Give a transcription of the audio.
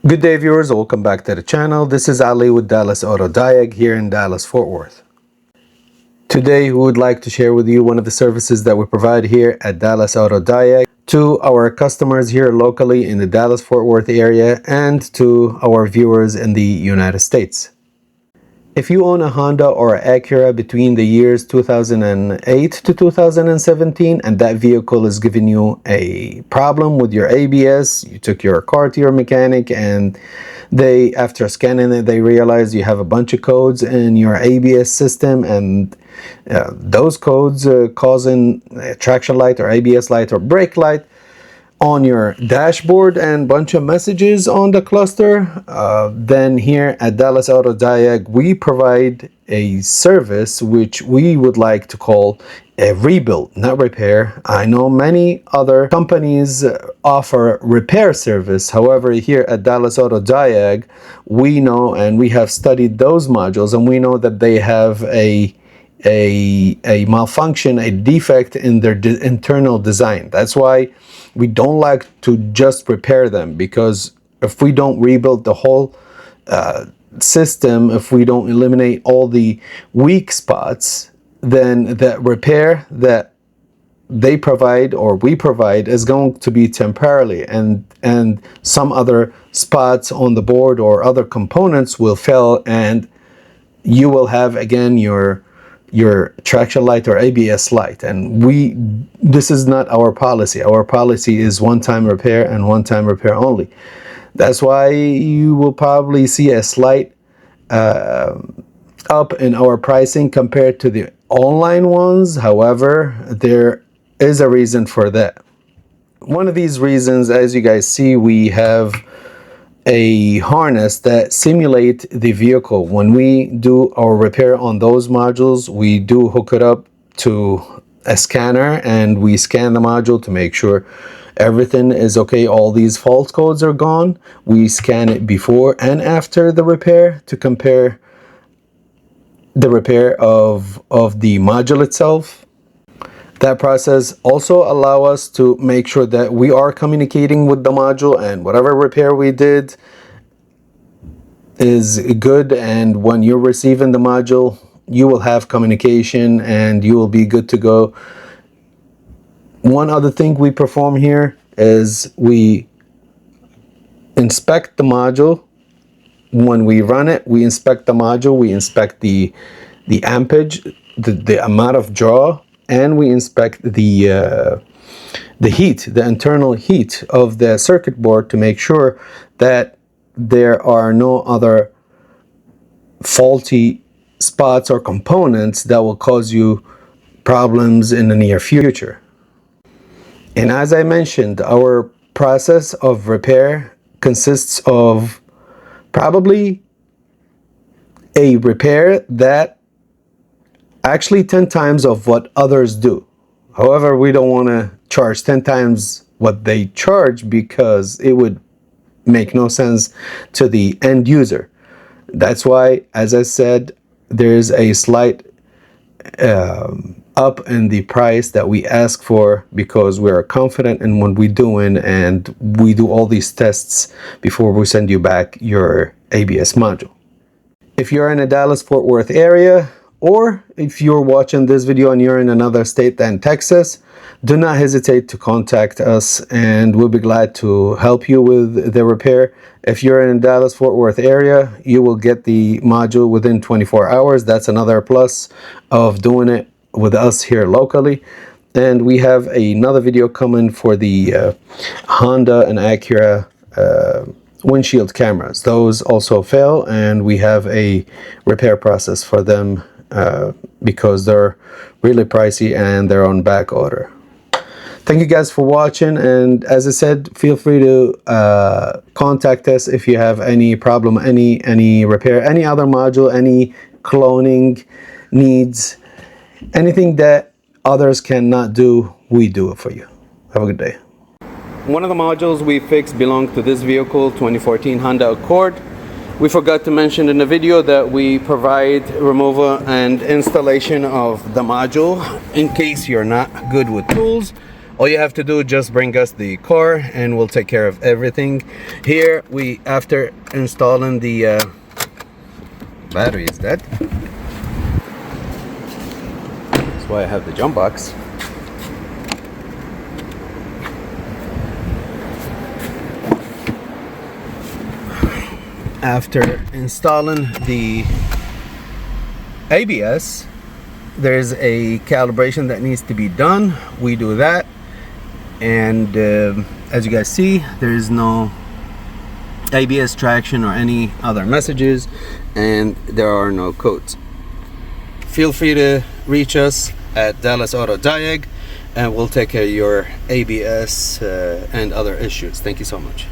Good day viewers, welcome back to the channel. This is Ali with Dallas Auto Diag here in Dallas, Fort Worth. Today we would like to share with you one of the services that we provide here at Dallas Auto Diag to our customers here locally in the Dallas Fort Worth area and to our viewers in the United States. If you own a Honda or Acura between the years 2008 to 2017 and that vehicle is giving you a problem with your ABS, you took your car to your mechanic and after scanning it, they realize you have a bunch of codes in your ABS system and those codes causing a traction light or ABS light or brake light on your dashboard and bunch of messages on the cluster, then here at Dallas Auto Diag we provide a service which we would like to call a rebuild, not repair. I know many other companies offer repair service. However, here at Dallas Auto Diag we know and we have studied those modules and we know that they have a malfunction, a defect in their internal design. That's why we don't like to just repair them, because if we don't rebuild the whole system, if we don't eliminate all the weak spots, then that repair that they provide or we provide is going to be temporarily, and some other spots on the board or other components will fail and you will have again your traction light or ABS light. And this is not our policy. Our policy is one-time repair and one-time repair only. That's why you will probably see a slight up in our pricing compared to the online ones. However, there is a reason for that. One of these reasons, as you guys see, we have a harness that simulate the vehicle. When we do our repair on those modules, we do hook it up to a scanner and we scan the module to make sure everything is okay, all these fault codes are gone. We scan it before and after the repair to compare the repair of the module itself. That process also allow us to make sure that we are communicating with the module and whatever repair we did is good, and when you're receiving the module you will have communication and you will be good to go. One other thing we perform here is we inspect the module. When we run it, we inspect the module, we inspect the ampage, the amount of draw, and we inspect the heat, the internal heat of the circuit board to make sure that there are no other faulty spots or components that will cause you problems in the near future. And as I mentioned, our process of repair consists of probably a repair that actually 10 times of what others do. However, we don't want to charge 10 times what they charge because it would make no sense to the end user. That's why, as I said, there's a slight up in the price that we ask for, because we are confident in what we're doing and we do all these tests before we send you back your ABS module. If you're in the Dallas-Fort Worth area, or if you're watching this video and you're in another state than Texas, do not hesitate to contact us and we'll be glad to help you with the repair. If you're in the Dallas-Fort Worth area, you will get the module within 24 hours. That's another plus of doing it with us here locally. And we have another video coming for the Honda and Acura windshield cameras. Those also fail and we have a repair process for them because they're really pricey and they're on back order. Thank you guys for watching, and as I said, feel free to contact us if you have any problem, any repair, any other module, any cloning needs, anything that others cannot do, we do it for you. Have a good day. One of the modules we fixed belonged to this vehicle, 2014 Honda Accord. We forgot to mention in the video that we provide removal and installation of the module in case you're not good with tools, All you have to do is just bring us the car and we'll take care of everything. Here we, after installing the battery is dead. That's why I have the jump box. After installing the ABS, there's a calibration that needs to be done. We do that, and as you guys see, there is no ABS traction or any other messages, and there are no codes. Feel free to reach us at Dallas Auto Diag, and we'll take care of your ABS and other issues. Thank you so much.